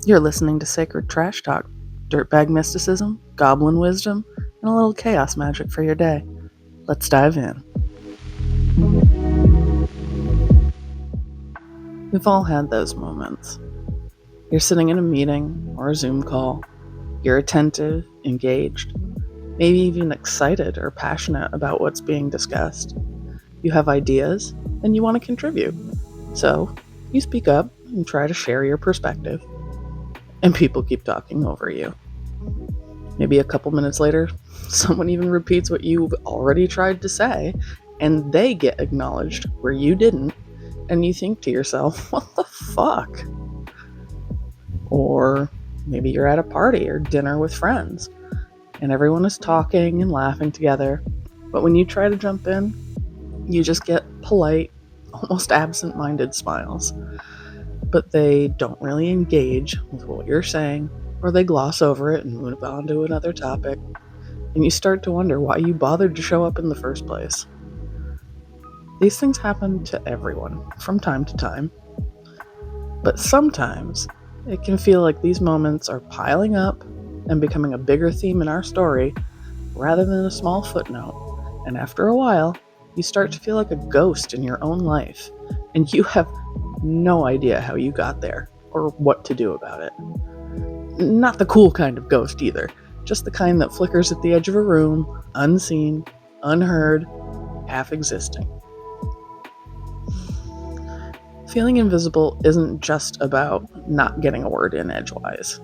You're listening to Sacred Trash Talk, dirtbag mysticism, goblin wisdom, and a little chaos magic for your day. Let's dive in. We've all had those moments. You're sitting in a meeting or a Zoom call. You're attentive, engaged, maybe even excited or passionate about what's being discussed. You have ideas and you want to contribute. So you speak up and try to share your perspective. And people keep talking over you. Maybe a couple minutes later, someone even repeats what you've already tried to say, and they get acknowledged where you didn't, and you think to yourself, what the fuck? Or maybe you're at a party or dinner with friends, and everyone is talking and laughing together, but when you try to jump in, you just get polite, almost absent-minded smiles. But they don't really engage with what you're saying, or they gloss over it and move on to another topic, and you start to wonder why you bothered to show up in the first place. These things happen to everyone from time to time, but sometimes it can feel like these moments are piling up and becoming a bigger theme in our story rather than a small footnote, and after a while, you start to feel like a ghost in your own life, and you have no idea how you got there or what to do about it. Not the cool kind of ghost either, just the kind that flickers at the edge of a room, unseen, unheard, half existing. Feeling invisible isn't just about not getting a word in edgewise.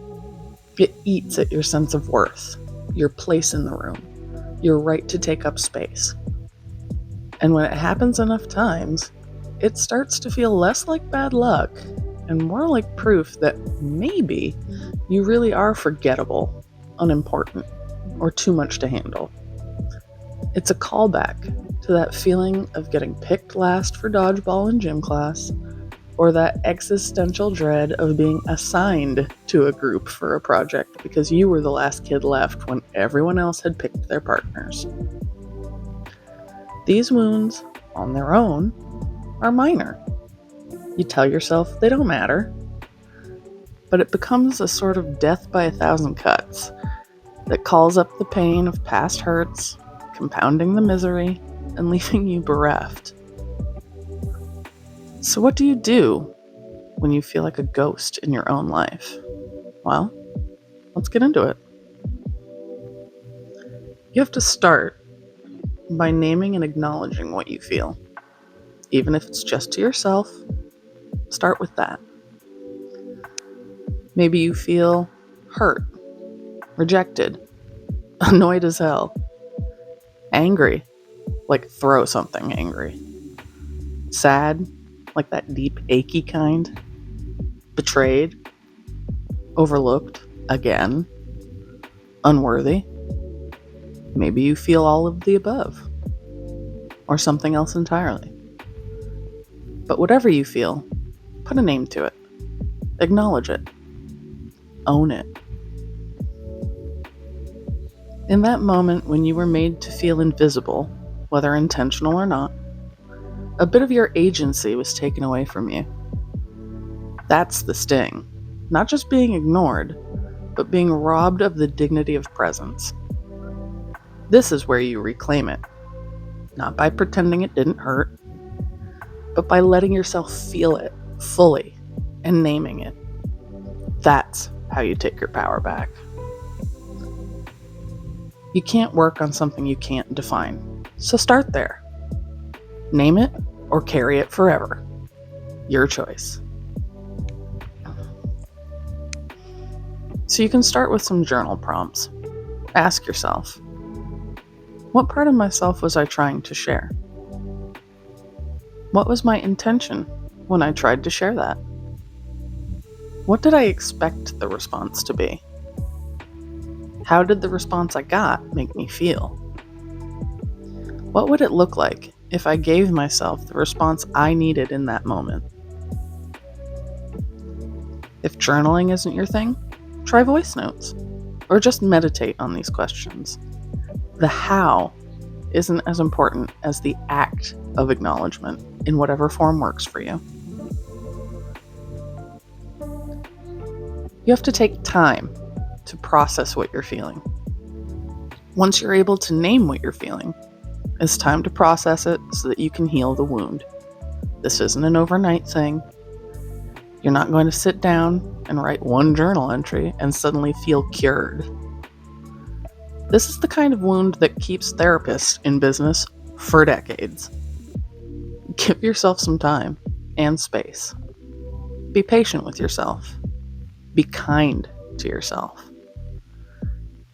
It eats at your sense of worth, your place in the room, your right to take up space. And when it happens enough times, it starts to feel less like bad luck and more like proof that maybe you really are forgettable, unimportant, or too much to handle. It's a callback to that feeling of getting picked last for dodgeball in gym class, or that existential dread of being assigned to a group for a project because you were the last kid left when everyone else had picked their partners. These wounds, on their own, are minor. You tell yourself they don't matter, but it becomes a sort of death by 1,000 cuts that calls up the pain of past hurts, compounding the misery, and leaving you bereft. So what do you do when you feel like a ghost in your own life? Well, let's get into it. You have to start by naming and acknowledging what you feel. Even if it's just to yourself, start with that. Maybe you feel hurt, rejected, annoyed as hell, angry, like throw something angry, sad, like that deep, achy kind, betrayed, overlooked, again, unworthy. Maybe you feel all of the above, or something else entirely. But whatever you feel, put a name to it. Acknowledge it. Own it. In that moment when you were made to feel invisible, whether intentional or not, a bit of your agency was taken away from you. That's the sting. Not just being ignored, but being robbed of the dignity of presence. This is where you reclaim it. Not by pretending it didn't hurt, but by letting yourself feel it fully and naming it. That's how you take your power back. You can't work on something you can't define, so start there. Name it or carry it forever. Your choice. So you can start with some journal prompts. Ask yourself, what part of myself was I trying to share? What was my intention when I tried to share that? What did I expect the response to be? How did the response I got make me feel? What would it look like if I gave myself the response I needed in that moment? If journaling isn't your thing, try voice notes, or just meditate on these questions. The how isn't as important as the act of acknowledgement in whatever form works for you. You have to take time to process what you're feeling. Once you're able to name what you're feeling, it's time to process it so that you can heal the wound. This isn't an overnight thing. You're not going to sit down and write one journal entry and suddenly feel cured. This is the kind of wound that keeps therapists in business for decades. Give yourself some time and space. Be patient with yourself. Be kind to yourself.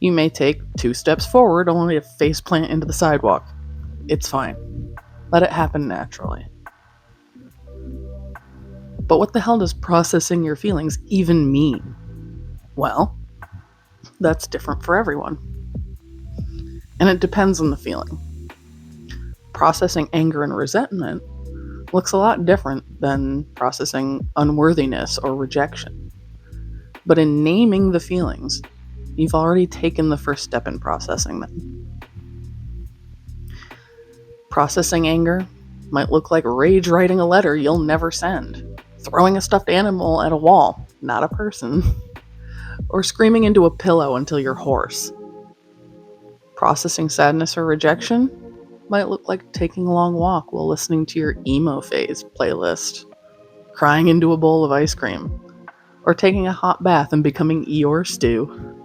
You may take 2 steps forward only to faceplant into the sidewalk. It's fine. Let it happen naturally. But what the hell does processing your feelings even mean? Well, that's different for everyone. And it depends on the feeling. Processing anger and resentment looks a lot different than processing unworthiness or rejection. But in naming the feelings, you've already taken the first step in processing them. Processing anger might look like rage writing a letter you'll never send, throwing a stuffed animal at a wall, not a person, or screaming into a pillow until you're hoarse. Processing sadness or rejection might look like taking a long walk while listening to your emo phase playlist, crying into a bowl of ice cream, or taking a hot bath and becoming Eeyore stew.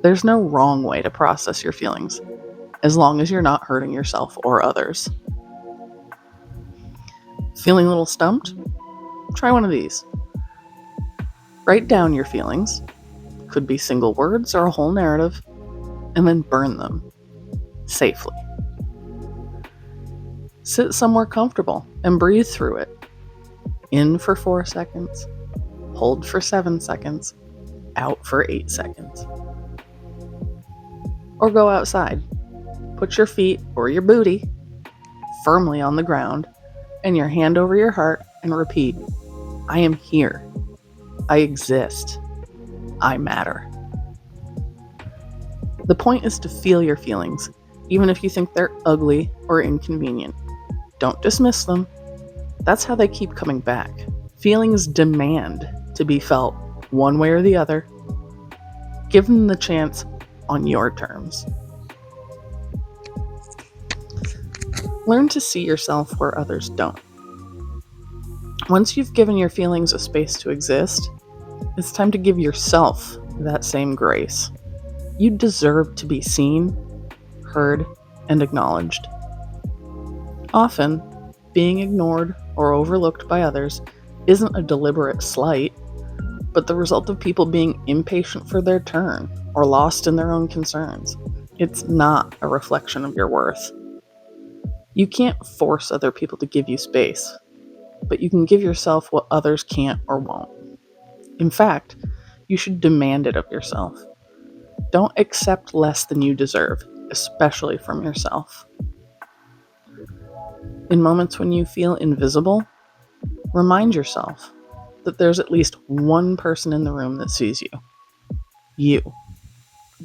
There's no wrong way to process your feelings, as long as you're not hurting yourself or others. Feeling a little stumped? Try one of these. Write down your feelings, could be single words or a whole narrative, and then burn them safely. Sit somewhere comfortable and breathe through it. In for 4 seconds, hold for 7 seconds, out for 8 seconds. Or go outside. Put your feet or your booty firmly on the ground and your hand over your heart and repeat, I am here. I exist. I matter. The point is to feel your feelings, even if you think they're ugly or inconvenient. Don't dismiss them. That's how they keep coming back. Feelings demand to be felt one way or the other. Give them the chance on your terms. Learn to see yourself where others don't. Once you've given your feelings a space to exist, it's time to give yourself that same grace. You deserve to be seen, heard, and acknowledged. Often, being ignored or overlooked by others isn't a deliberate slight, but the result of people being impatient for their turn or lost in their own concerns. It's not a reflection of your worth. You can't force other people to give you space, but you can give yourself what others can't or won't. In fact, you should demand it of yourself. Don't accept less than you deserve, especially from yourself. In moments when you feel invisible, remind yourself that there's at least one person in the room that sees you. You.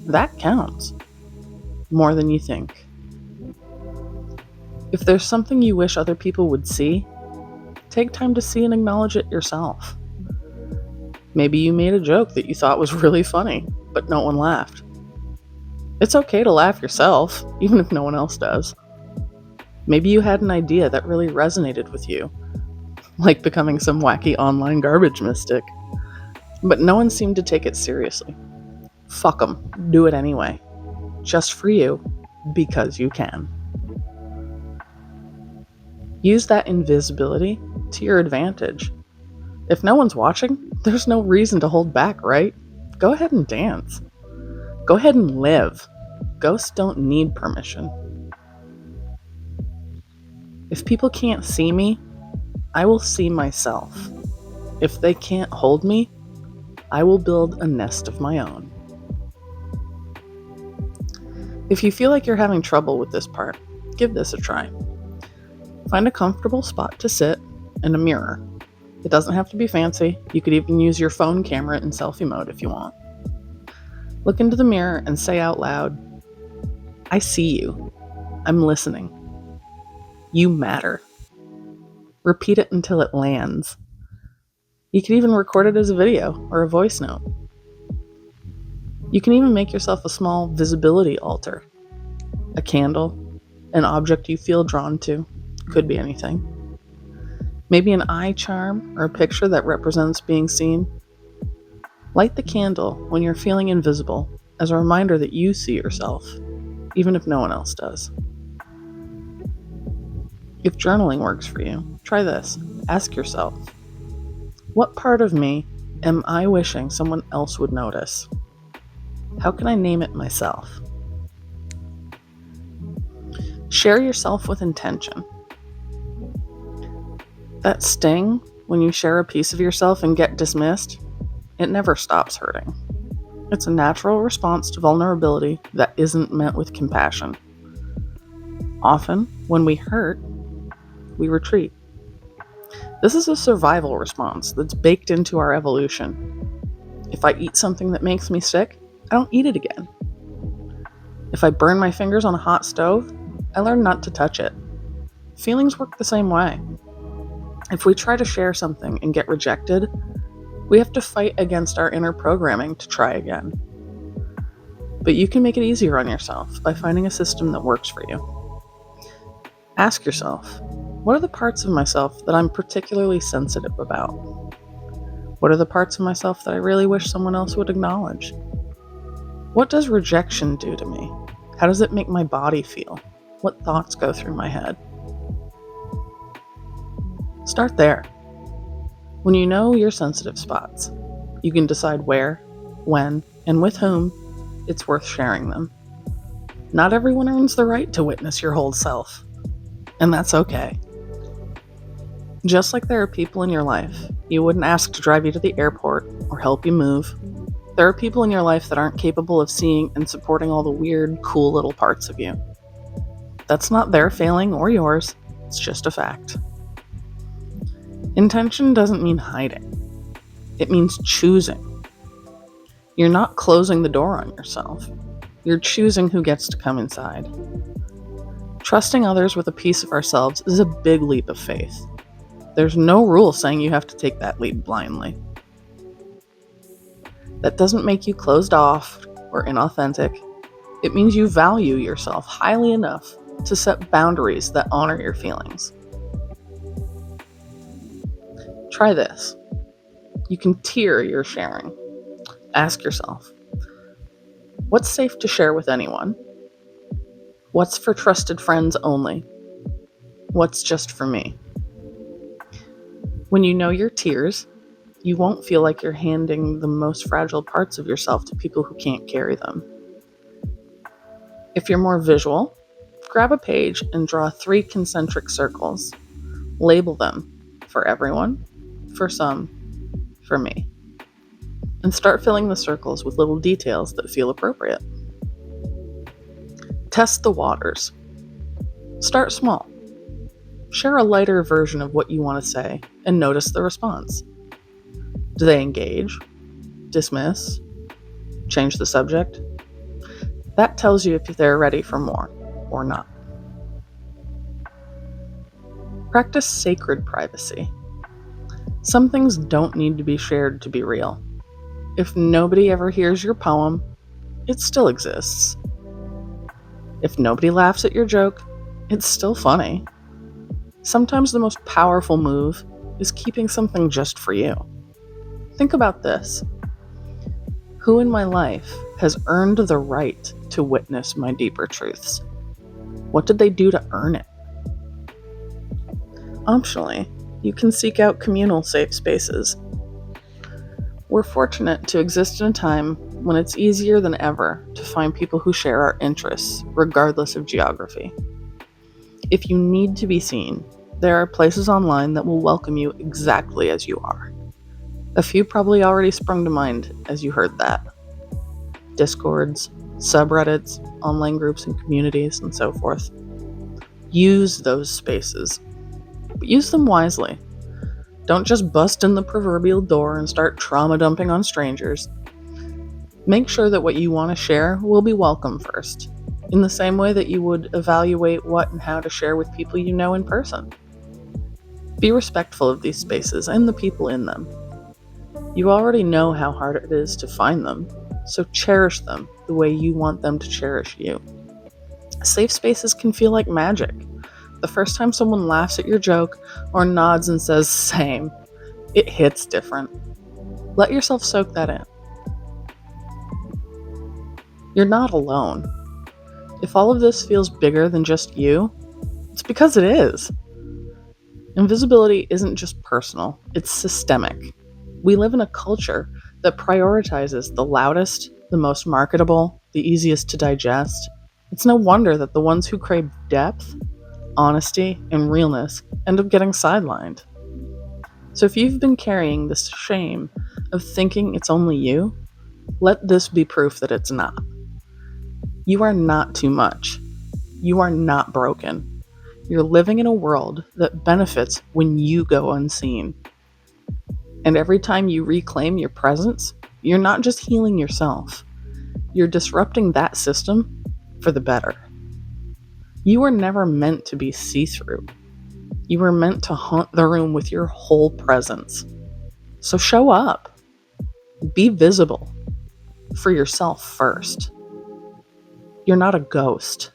That counts. More than you think. If there's something you wish other people would see, take time to see and acknowledge it yourself. Maybe you made a joke that you thought was really funny, but no one laughed. It's okay to laugh yourself, even if no one else does. Maybe you had an idea that really resonated with you, like becoming some wacky online garbage mystic, but no one seemed to take it seriously. Fuck 'em, do it anyway. Just for you, because you can. Use that invisibility to your advantage. If no one's watching, there's no reason to hold back, right? Go ahead and dance. Go ahead and live. Ghosts don't need permission. If people can't see me, I will see myself. If they can't hold me, I will build a nest of my own. If you feel like you're having trouble with this part, give this a try. Find a comfortable spot to sit and a mirror. It doesn't have to be fancy. You could even use your phone camera in selfie mode if you want. Look into the mirror and say out loud, I see you. I'm listening. You matter. Repeat it until it lands. You could even record it as a video or a voice note. You can even make yourself a small visibility altar, a candle, an object you feel drawn to, could be anything. Maybe an eye charm or a picture that represents being seen. Light the candle when you're feeling invisible as a reminder that you see yourself, even if no one else does. If journaling works for you, try this. Ask yourself, what part of me am I wishing someone else would notice? How can I name it myself? Share yourself with intention. That sting when you share a piece of yourself and get dismissed, it never stops hurting. It's a natural response to vulnerability that isn't met with compassion. Often, when we hurt, we retreat. This is a survival response that's baked into our evolution. If I eat something that makes me sick, I don't eat it again. If I burn my fingers on a hot stove, I learn not to touch it. Feelings work the same way. If we try to share something and get rejected, we have to fight against our inner programming to try again. But you can make it easier on yourself by finding a system that works for you. Ask yourself, what are the parts of myself that I'm particularly sensitive about? What are the parts of myself that I really wish someone else would acknowledge? What does rejection do to me? How does it make my body feel? What thoughts go through my head? Start there. When you know your sensitive spots, you can decide where, when, and with whom it's worth sharing them. Not everyone earns the right to witness your whole self, and that's okay. Just like there are people in your life you wouldn't ask to drive you to the airport or help you move, there are people in your life that aren't capable of seeing and supporting all the weird, cool little parts of you. That's not their failing or yours, it's just a fact. Intention doesn't mean hiding. It means choosing. You're not closing the door on yourself. You're choosing who gets to come inside. Trusting others with a piece of ourselves is a big leap of faith. There's no rule saying you have to take that leap blindly. That doesn't make you closed off or inauthentic. It means you value yourself highly enough to set boundaries that honor your feelings. Try this. You can tier your sharing. Ask yourself, what's safe to share with anyone? What's for trusted friends only? What's just for me? When you know your tiers, you won't feel like you're handing the most fragile parts of yourself to people who can't carry them. If you're more visual, grab a page and draw 3 concentric circles. Label them for everyone, for some, for me. And start filling the circles with little details that feel appropriate. Test the waters. Start small. Share a lighter version of what you want to say and notice the response. Do they engage? Dismiss? Change the subject? That tells you if they're ready for more or not. Practice sacred privacy. Some things don't need to be shared to be real. If nobody ever hears your poem, it still exists. If nobody laughs at your joke, it's still funny. Sometimes the most powerful move is keeping something just for you. Think about this. Who in my life has earned the right to witness my deeper truths? What did they do to earn it? Optionally, you can seek out communal safe spaces. We're fortunate to exist in a time when it's easier than ever to find people who share our interests, regardless of geography. If you need to be seen, there are places online that will welcome you exactly as you are. A few probably already sprung to mind as you heard that. Discords, subreddits, online groups and communities, and so forth. Use those spaces, but use them wisely. Don't just bust in the proverbial door and start trauma dumping on strangers. Make sure that what you want to share will be welcome first, in the same way that you would evaluate what and how to share with people you know in person. Be respectful of these spaces and the people in them. You already know how hard it is to find them, So cherish them the way you want them to cherish you. Safe spaces can feel like magic. The first time someone laughs at your joke or nods and says, "Same," it hits different. Let yourself soak that in. You're not alone. If all of this feels bigger than just you, it's because it is. Invisibility isn't just personal, it's systemic. We live in a culture that prioritizes the loudest, the most marketable, the easiest to digest. It's no wonder that the ones who crave depth, honesty, and realness end up getting sidelined. So if you've been carrying this shame of thinking it's only you, let this be proof that it's not. You are not too much. You are not broken. You're living in a world that benefits when you go unseen. And every time you reclaim your presence, you're not just healing yourself. You're disrupting that system for the better. You were never meant to be see-through. You were meant to haunt the room with your whole presence. So show up. Be visible. For yourself first. You're not a ghost.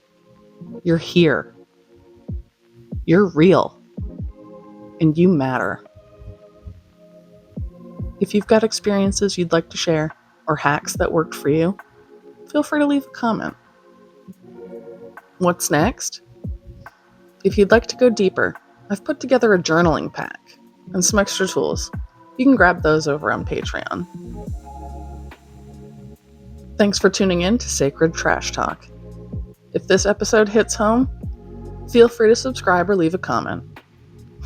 You're here. You're real. And you matter. If you've got experiences you'd like to share, or hacks that worked for you, feel free to leave a comment. What's next? If you'd like to go deeper, I've put together a journaling pack and some extra tools. You can grab those over on Patreon. Thanks for tuning in to Sacred Trash Talk. If this episode hits home, feel free to subscribe or leave a comment.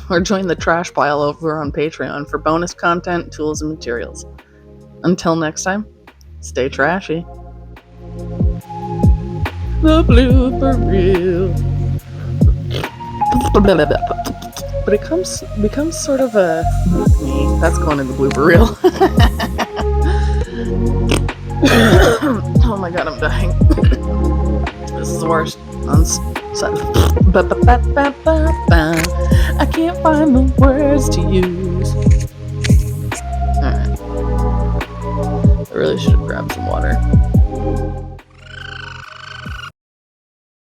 Or join the trash pile over on Patreon for bonus content, tools, and materials. Until next time, stay trashy. The blooper reel. But it becomes sort of a... That's going in the blooper reel. Oh my god, I'm dying. This is the worst. I can't find the words to use. Alright. I really should have grabbed some water.